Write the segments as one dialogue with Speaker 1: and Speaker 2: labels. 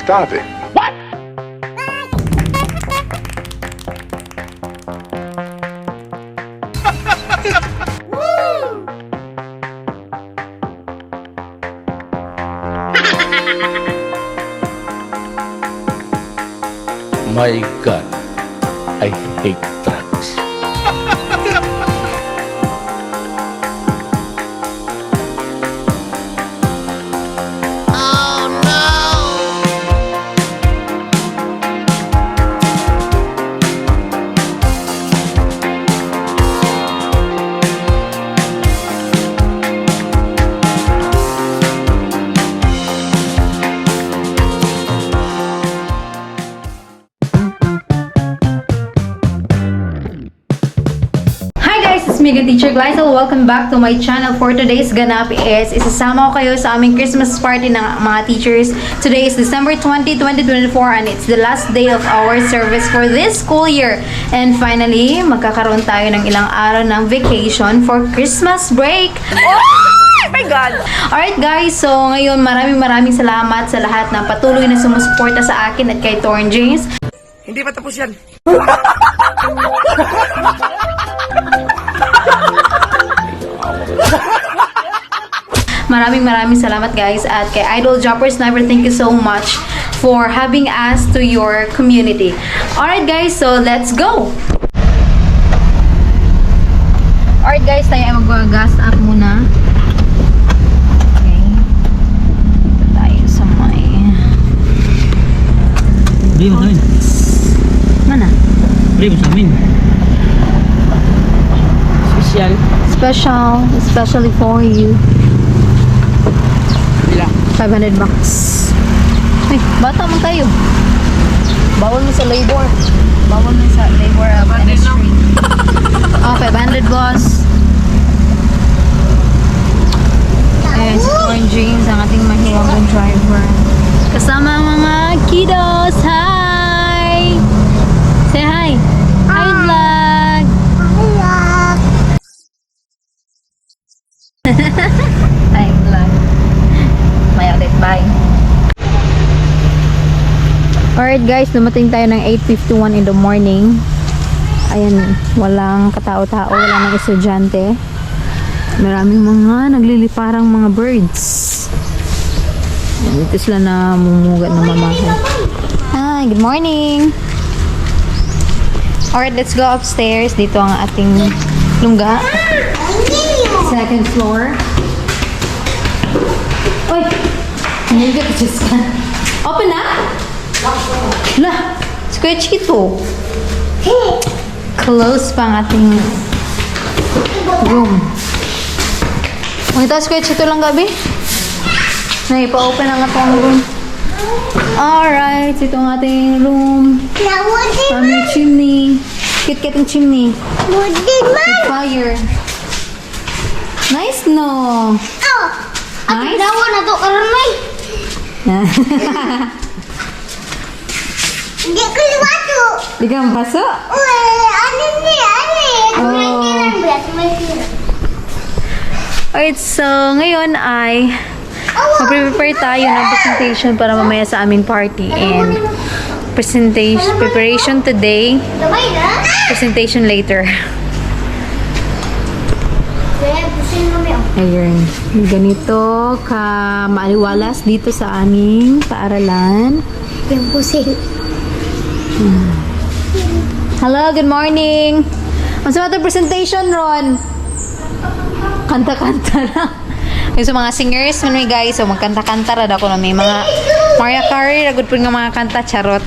Speaker 1: Stop it.
Speaker 2: My God, I hate drugs.
Speaker 3: Mega Teacher Glyza, welcome back to my channel. For today's ganap is isasama ko kayo sa aming Christmas party ng mga teachers. Today is December 20, 2024 and it's the last day of our service for this school year. And finally, magkakaroon tayo ng ilang araw ng vacation for Christmas break. Oh my God! Alright guys, so ngayon maraming salamat sa lahat na patuloy na sumusuporta sa akin at kay Torn James.
Speaker 4: Hindi pa tapos yan.
Speaker 3: Maraming salamat guys at kay Idol Jumper Sniper, thank you so much for having us to your community. Alright guys, so let's go! Alright guys, tayo ay mag-gas up muna. Okay. Ito tayo sa may...
Speaker 5: Bili mo sa amin.
Speaker 3: Mana?
Speaker 5: Bili mo sa amin. Special.
Speaker 3: Especially for you.
Speaker 5: Bila.
Speaker 3: $500. Ay, bata mo tayo. Bawal mo sa labor. Bawal mo sa labor of any street. Oh, 500 boss. Ayan, si Torn James, ang ating mahiwagang driver. Kasama ang mga kiddos. Hi! Say hi! Hi, vlog! Hi, vlog. May ulit, bye. Alright guys, dumating tayo ng 8:51 in the morning. Ayan, walang katao-tao, wala nang estudyante. Maraming mga nagliliparang mga birds. Dito sila na mumugat ng mamahay. Hi, good morning! Alright, let's go upstairs. Dito ang ating lungga. Second floor. Oy! Hindi ka just ka. Open na? Lah! Square Chito. Close pa ang ating room. Ito, Square Chito lang gabi. Pa-open ang atong room. Alright, ito ang ating room. Family chimney. Kit-kit ang chimney. With fire. Nice, no? Nice?
Speaker 6: Dawa na to karon may. Hindi ko liwato.
Speaker 3: Di ka mabaso?
Speaker 6: Ano ni?
Speaker 3: Alright, so ngayon ay mag-prepare tayo ng presentation para mamaya sa aming party. And preparation today,
Speaker 6: Sabay na?
Speaker 3: presentation later.
Speaker 6: Kaya pusin mo niyo.
Speaker 3: Ayun, ganito ka maaliwalas dito sa aming paaralan.
Speaker 6: Yung pusin.
Speaker 3: Hello, good morning! Ang sa ating presentation, Ron? Kanta-kanta lang. Yung sa mga singers, may guys, so magkanta-kanta rin ako na may mga Mariah Carey, ragod po nga mga kanta, charot.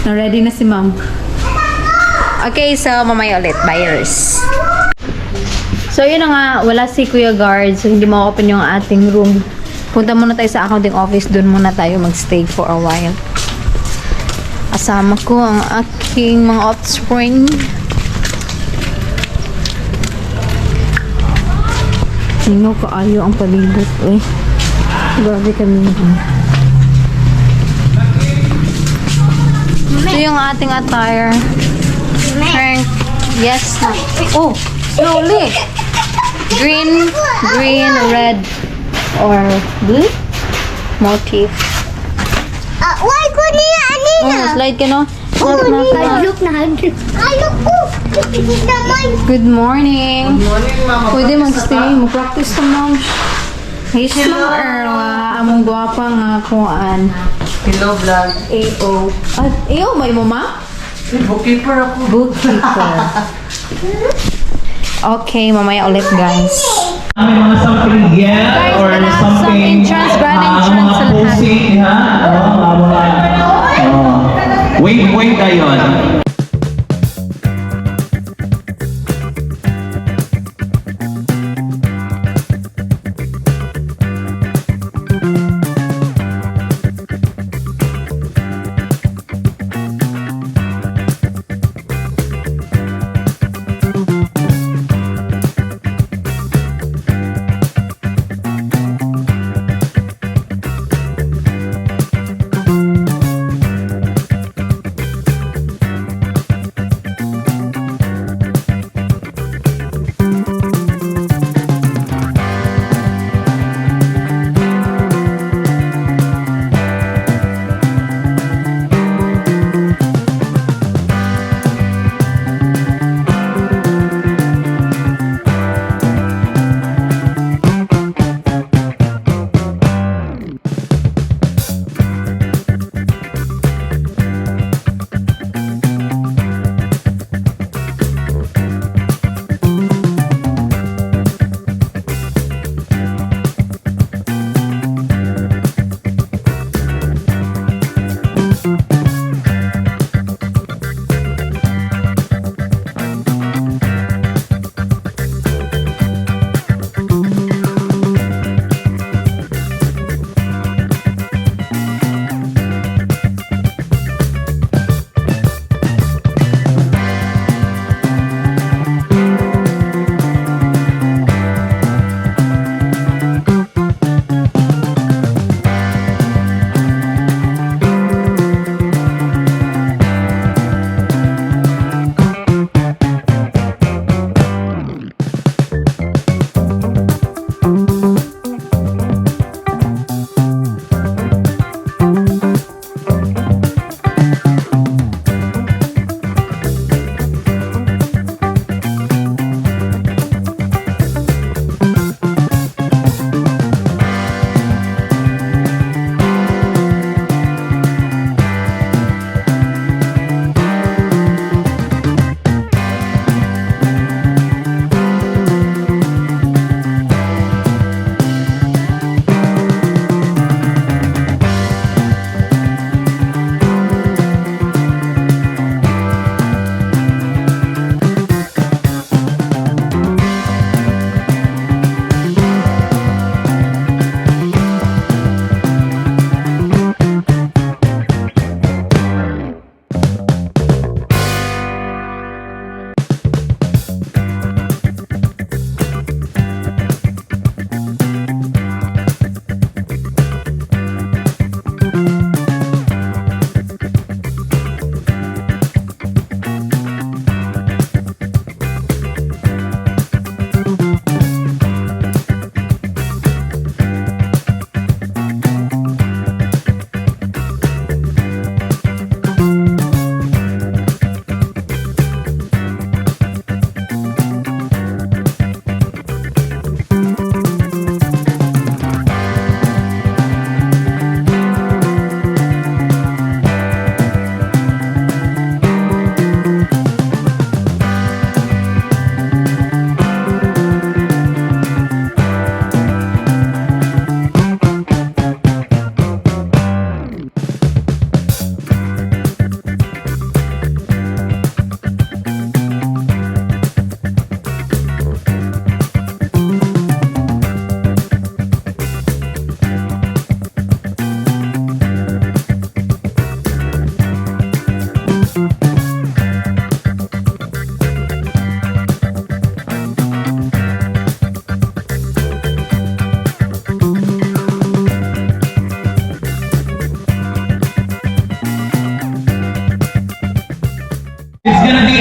Speaker 3: No, ready na si ma'am. Okay, so mamaya ulit, buyers. So yun na nga, wala si Kuya Guard, so hindi ma-open yung ating room. Punta muna tayo sa accounting office, dun muna tayo magstay for a while. Asama ko ang aking mga offspring. Sino kaayo ang palibot, eh. Grabe kami. Ito yung ating attire. Frank. Yes. Oh, slowly. Green, red, or blue motif.
Speaker 6: Why ko niya, Anina?
Speaker 3: Oh, slide ka no?
Speaker 6: Oh,
Speaker 3: Knock, knock, knock.
Speaker 6: hadlok na hadlok. Hadlok ko. Ipipit naman.
Speaker 3: Good morning. Pwede mag-stay. Mag-practice ka ma'am. Hey, Ma'am Erla. Among gwapa nga kuan.
Speaker 1: Hello, vlog.
Speaker 3: AO. At AO, may mo ma?
Speaker 1: Bookkeeper ako.
Speaker 3: Bookkeeper. Okay, mamaya ulit guys.
Speaker 4: May mga something yet
Speaker 3: Guys,
Speaker 4: or
Speaker 3: wala some
Speaker 4: something
Speaker 3: entrance, grand entrance
Speaker 4: mga
Speaker 3: sa lahat.
Speaker 4: posing ha wait ayon.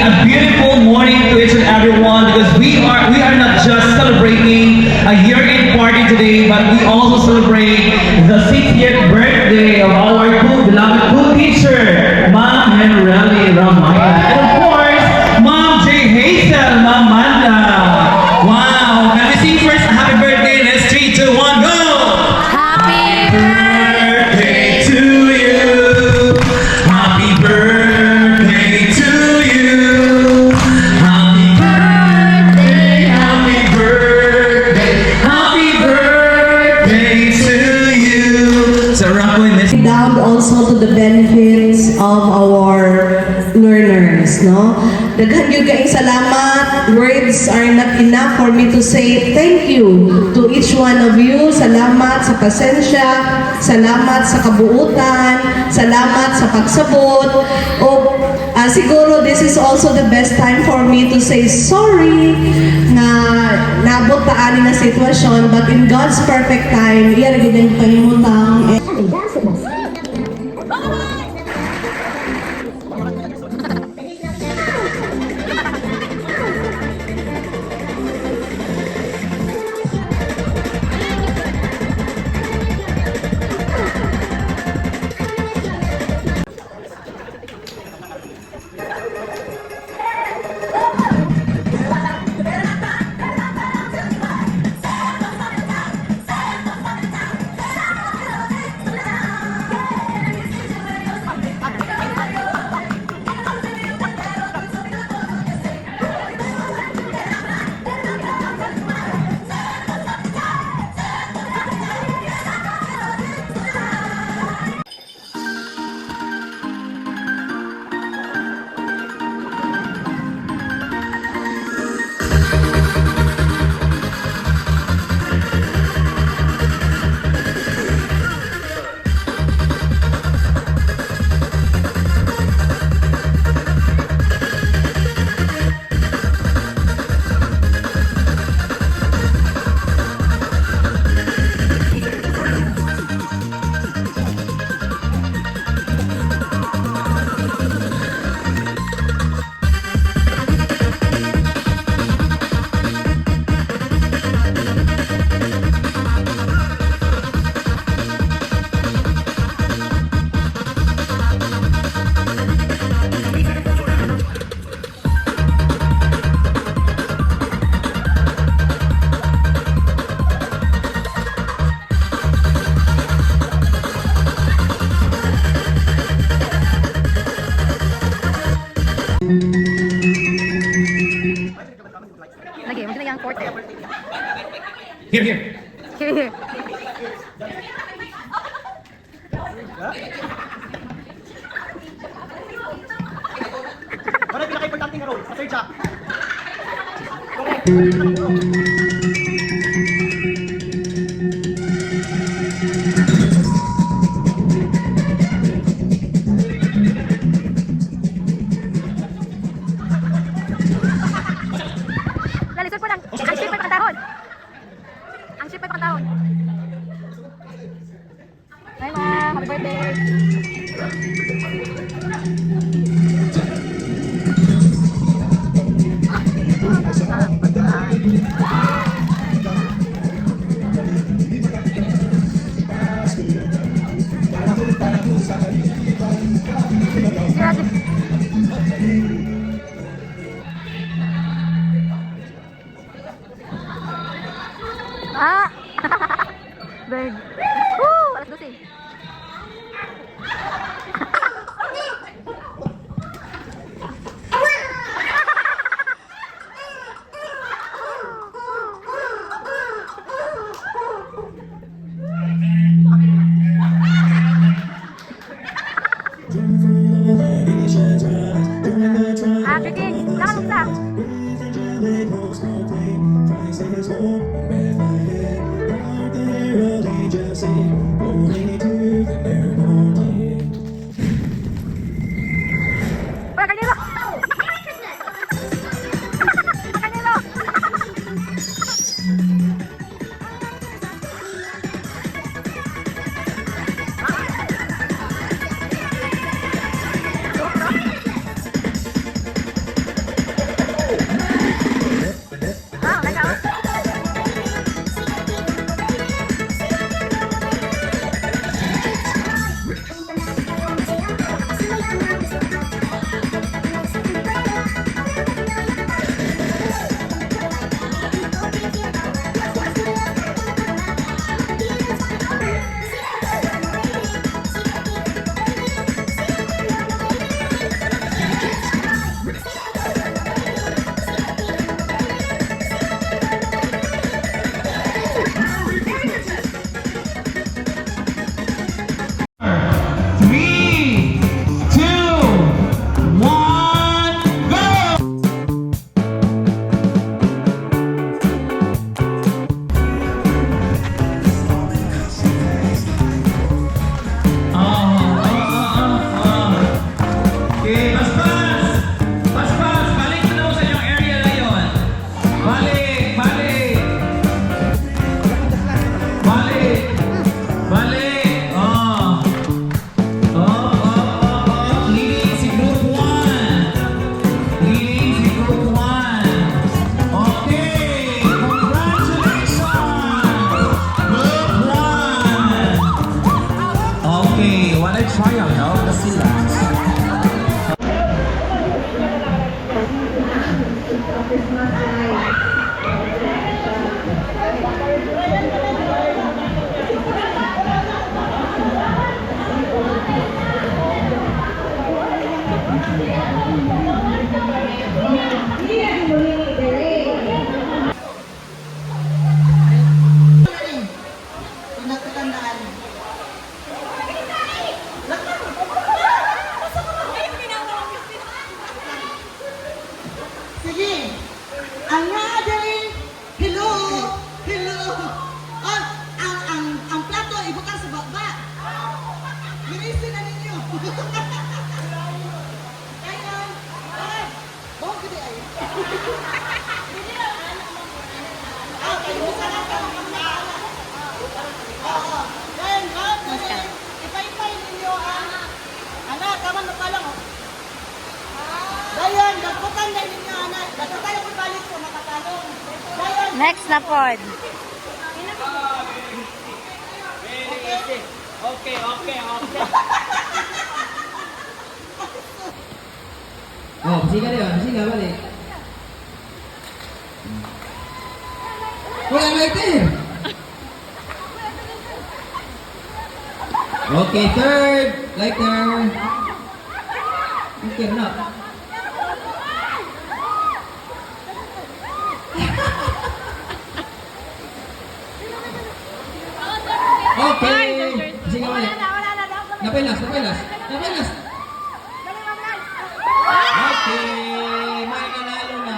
Speaker 4: a beautiful morning to each and everyone, because we are not just celebrating a year-end party today, but we also celebrate the 60th birthday of our two beloved Sa Rockway Miss.
Speaker 7: Down also to the benefits of our learners, no? Daghan gyud kay salamat. Words are not enough for me to say thank you to each one of you. Salamat sa pasensya, salamat sa kabuutan, salamat sa pagsabot. O siguro this is also the best time for me to say sorry nga nabot ta ani na sitwasyon, but in God's perfect time, iya ra gyud ang pahimutang.
Speaker 3: Lagi, mungkin yang forte.
Speaker 4: Here.
Speaker 3: Here.
Speaker 8: Ano yung pinaka-importante nga role? Sir Jack.
Speaker 3: Lalisod po lang. Ang ship ay pangtahon. Ang ship ay pangtahon. Hi, ma'am. Happy birthday. Ah! Bird. Woo! Alas 12. Ah, King, nakalungsa.
Speaker 8: trial daw na sila.
Speaker 9: Sige. Ang naday. Hello. Hello. Ang plato ibukan sa baba. Linisin na ninyo. Ayun. Bawang gede ay. Ibukan na ka ng pagkakala. Oo. Then, ipay-pay ninyo ang anak, kaman na palang. Dayon, dagkutan na ninyo anak. Dagkutan na balik ko makatalong. Dayon.
Speaker 3: Next na pod.
Speaker 4: Okay.
Speaker 8: Oh, pasiga balik. Wala lighter. Okay, third lighter. Okay, na. Okay. Sige balik. Napilas. Okay, may nanalo na.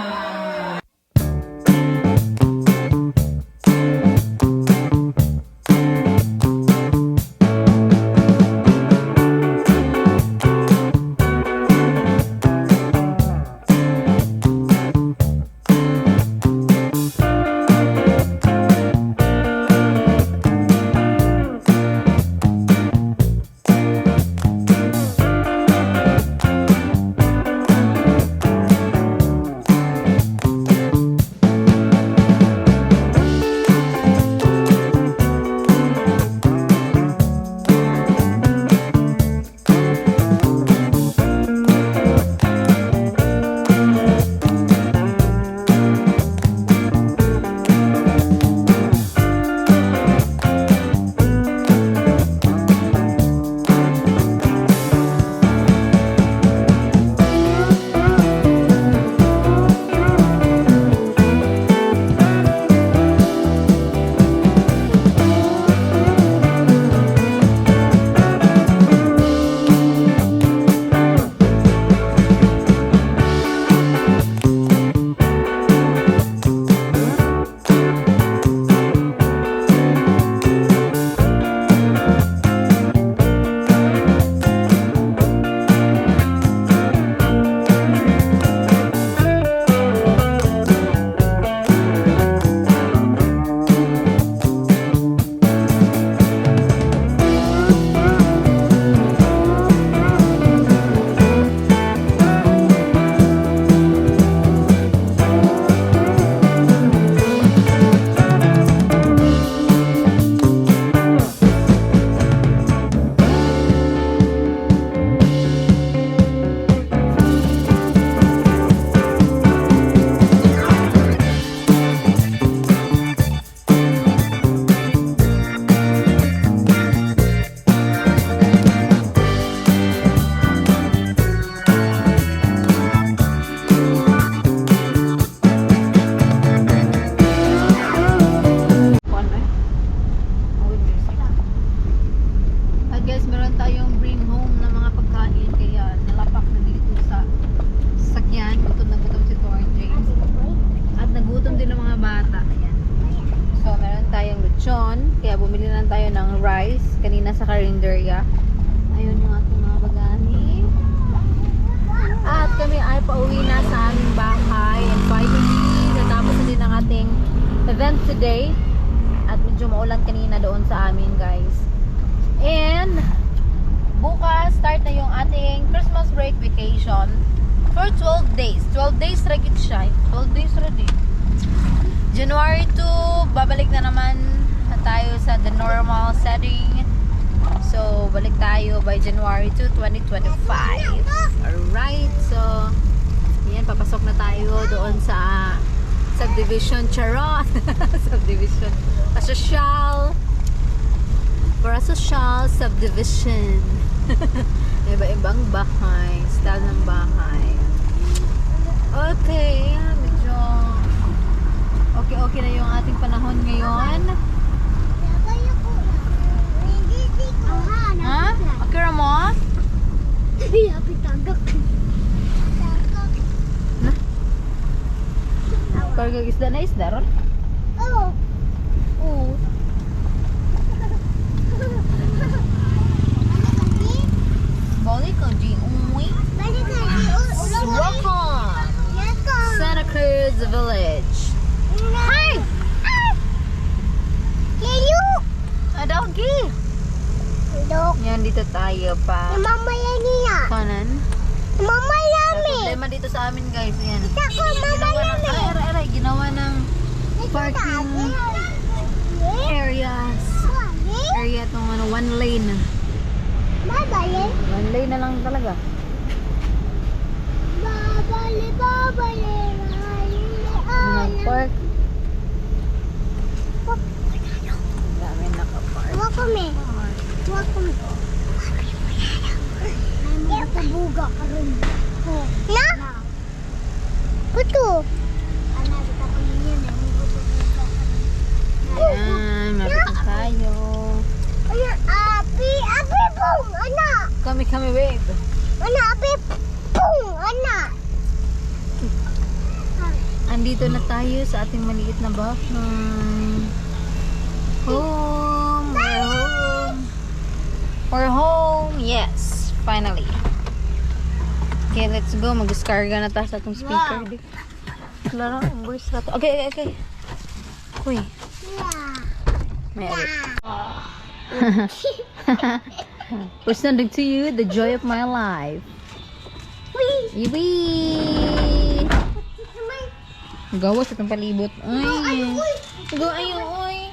Speaker 3: kanina sa Carinderia. Ayun yung ating mga bagani. At kami ay pauwi na sa aming bahay. And finally, natapos na din ang ating event today. At medyo maulan kanina doon sa amin, guys. And bukas, start na yung ating Christmas break vacation for 12 days. 12 days ragit siya. 12 days ready. January 2, babalik na naman tayo sa the normal setting. So, balik tayo by January 2, 2025. Alright, so yan, papasok na tayo doon sa subdivision. Charot! Subdivision. Asosyal. For a social subdivision. Iba-ibang bahay. Style ng bahay. Okay, medyo okay na yung ating panahon ngayon. Ha? Okay ra mo? Karga isda na isda ron?
Speaker 6: Oo. Oo.
Speaker 3: Balik ko, G. Uy.
Speaker 6: Balik ka.
Speaker 3: Welcome! Santa Cruz Village. Hi!
Speaker 6: Layo!
Speaker 3: A doggy!
Speaker 6: Dok.
Speaker 3: Yan, dito tayo pa.
Speaker 6: Mamaya niya.
Speaker 3: Kanan.
Speaker 6: Mamaya mi.
Speaker 3: Problema dito sa amin, guys. Yan.
Speaker 6: Ako
Speaker 3: Ginawa
Speaker 6: mamaya
Speaker 3: ng,
Speaker 6: mi.
Speaker 3: aray, ginawa ng parking areas. Area tong ano, one lane.
Speaker 6: Babali.
Speaker 3: One lane na lang talaga.
Speaker 6: Babali.
Speaker 3: Nag-park. Dami nakapark.
Speaker 6: Huwag kami. Huwag kami. Ay, matabuga ka rin. Na? Buto.
Speaker 3: Ayan, mapit na tayo.
Speaker 6: Ayan, api pong, anak.
Speaker 3: Kami, wave.
Speaker 6: Anak, api pong, anak.
Speaker 3: Andito na tayo sa ating maliit na bahay. Home! We're home! We're home! Yes! Finally! Okay, let's go. Mag-discarga na tayo sa atong speaker. Klaro, voice na to. Okay. Uy. Meron. Presenting to you the joy of my life. Iwi! Gawas itong palibot. Ay! Go, ayo, oy!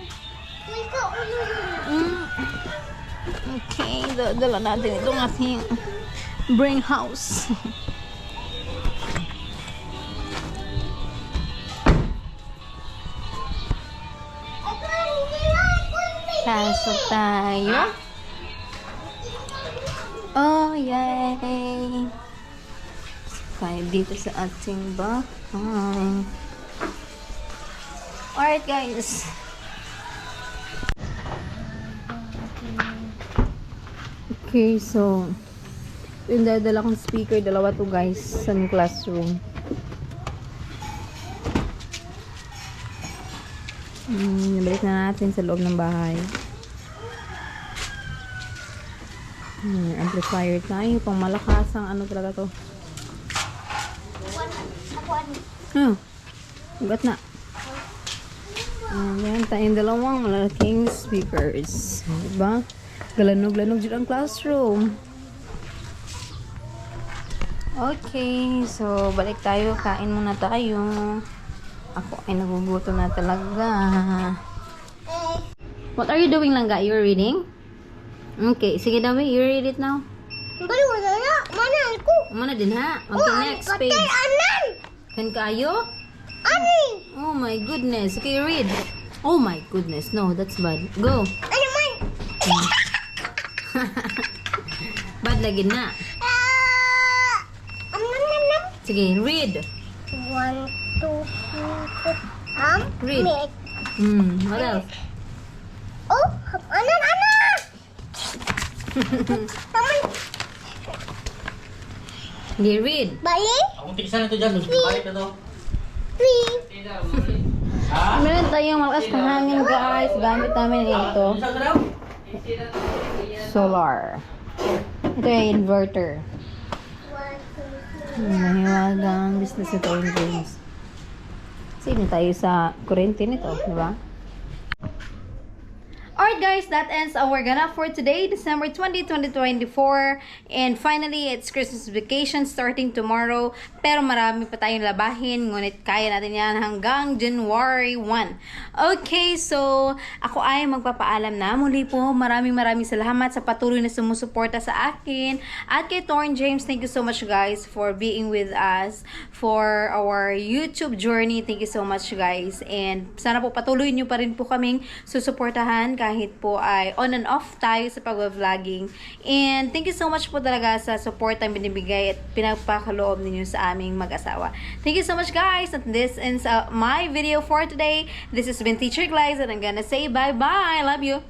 Speaker 3: Okay, dala natin itong ating brain house. Pasok tayo. Oh, yay! Kaya dito sa ating bahay. Alright, guys. Okay, so yung dadala kong speaker, dalawa to guys, sa classroom. Balik na natin sa loob ng bahay. Amplifier tayo, pang malakas ang ano talaga to. Ugat na. Ayan, tayong dalawang malaking speakers. Diba? Galanog-lanog dyan ang classroom. Okay, so balik tayo. Kain muna tayo. Ako ay nagugutom na talaga. What are you doing, Langga? You're reading? Okay, sige daw, you read it now.
Speaker 6: Mana ako?
Speaker 3: Mana din ha? Okay, next page.
Speaker 6: Anan!
Speaker 3: Kan kayo?
Speaker 6: Ani!
Speaker 3: Oh my goodness. Okay, read. Oh my goodness. No, that's bad. Go.
Speaker 6: Ano man?
Speaker 3: Bad lagi na. Sige, read.
Speaker 6: 1, 2, 3,
Speaker 3: Read. What else?
Speaker 6: Oh, anan! Taman!
Speaker 3: Sige, read.
Speaker 6: Bali?
Speaker 5: Ako tikisa na to dyan. Balik na to.
Speaker 6: 3.
Speaker 3: Meron tayong malakas na hangin, guys. Gamit namin ito. Solar. Ito yung inverter. Mahiwagang business ito yung James. Kasi tayo sa kurente nito, di ba? Alright guys, that ends our ganap for today, December 20, 2024. And finally, it's Christmas vacation starting tomorrow. Pero marami pa tayong labahin, ngunit kaya natin yan hanggang January 1. Okay, so ako ay magpapaalam na. Muli po, maraming salamat sa patuloy na sumusuporta sa akin. At kay Torn James, thank you so much guys for being with us for our YouTube journey. Thank you so much guys. And sana po patuloy nyo pa rin po kaming susuportahan kahit po ay on and off tayo sa pag-vlogging. And thank you so much po talaga sa support ang binibigay at pinagpakaloob ninyo sa aming mag-asawa. Thank you so much guys. And this ends my video for today. This has been Teacher Glyza and I'm gonna say bye-bye. Love you.